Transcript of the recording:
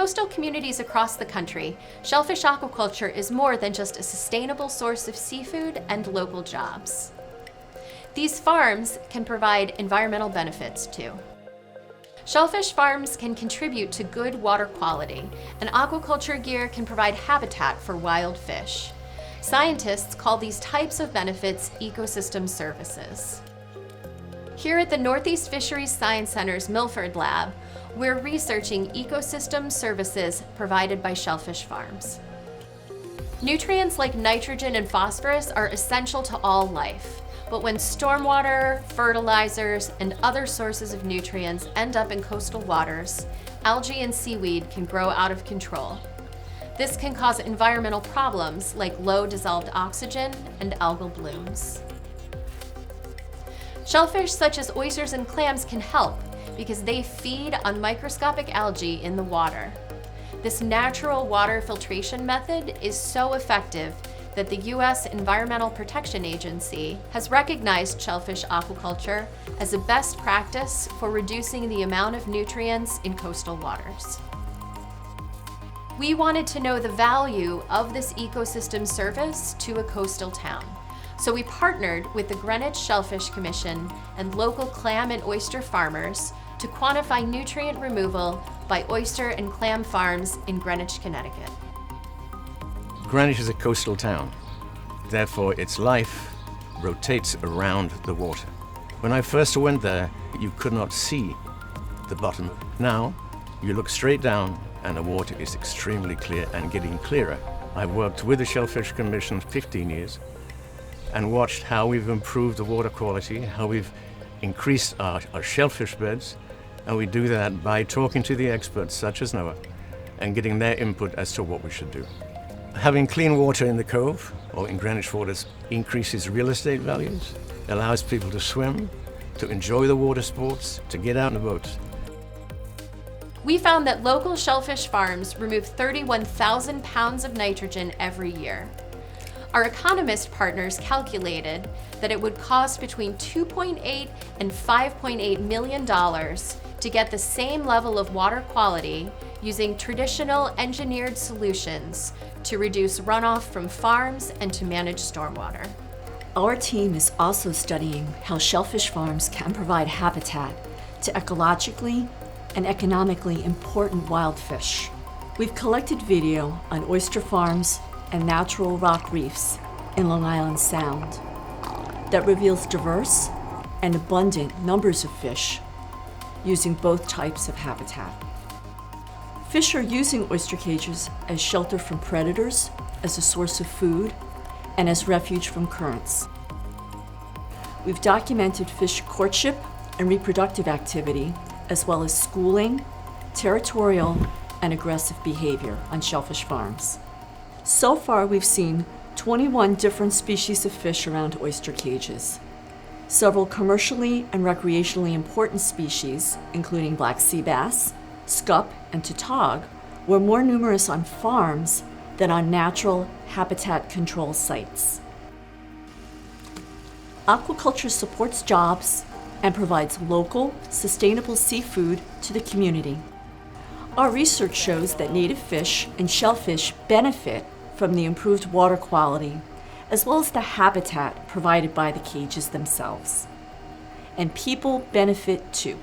coastal communities across the country, shellfish aquaculture is more than just a sustainable source of seafood and local jobs. These farms can provide environmental benefits too. Shellfish farms can contribute to good water quality, and aquaculture gear can provide habitat for wild fish. Scientists call these types of benefits ecosystem services. Here at the Northeast Fisheries Science Center's Milford lab, we're researching ecosystem services provided by shellfish farms. Nutrients like nitrogen and phosphorus are essential to all life. But when stormwater, fertilizers, and other sources of nutrients end up in coastal waters, algae and seaweed can grow out of control. This can cause environmental problems like low dissolved oxygen and algal blooms. Shellfish such as oysters and clams can help because they feed on microscopic algae in the water. This natural water filtration method is so effective that the U.S. Environmental Protection Agency has recognized shellfish aquaculture as a best practice for reducing the amount of nutrients in coastal waters. We wanted to know the value of this ecosystem service to a coastal town, so we partnered with the Greenwich Shellfish Commission and local clam and oyster farmers to quantify nutrient removal by oyster and clam farms in Greenwich, Connecticut. Greenwich is a coastal town, therefore its life rotates around the water. When I first went there, you could not see the bottom. Now, you look straight down and the water is extremely clear and getting clearer. I worked with the Shellfish Commission 15 years and watched how we've improved the water quality, how we've increased our shellfish beds, and we do that by talking to the experts such as Noah and getting their input as to what we should do. Having clean water in the cove or in Greenwich waters increases real estate values, allows people to swim, to enjoy the water sports, to get out in the boats. We found that local shellfish farms remove 31,000 pounds of nitrogen every year. Our economist partners calculated that it would cost between $2.8 and $5.8 million to get the same level of water quality using traditional engineered solutions to reduce runoff from farms and to manage stormwater. Our team is also studying how shellfish farms can provide habitat to ecologically and economically important wild fish. We've collected video on oyster farms and natural rock reefs in Long Island Sound that reveals diverse and abundant numbers of fish using both types of habitat. Fish are using oyster cages as shelter from predators, as a source of food, and as refuge from currents. We've documented fish courtship and reproductive activity, as well as schooling, territorial, and aggressive behavior on shellfish farms. So far, we've seen 21 different species of fish around oyster cages. Several commercially and recreationally important species, including black sea bass, scup, and tautog, were more numerous on farms than on natural habitat control sites. Aquaculture supports jobs and provides local, sustainable seafood to the community. Our research shows that native fish and shellfish benefit from the improved water quality, as well as the habitat provided by the cages themselves. And people benefit too.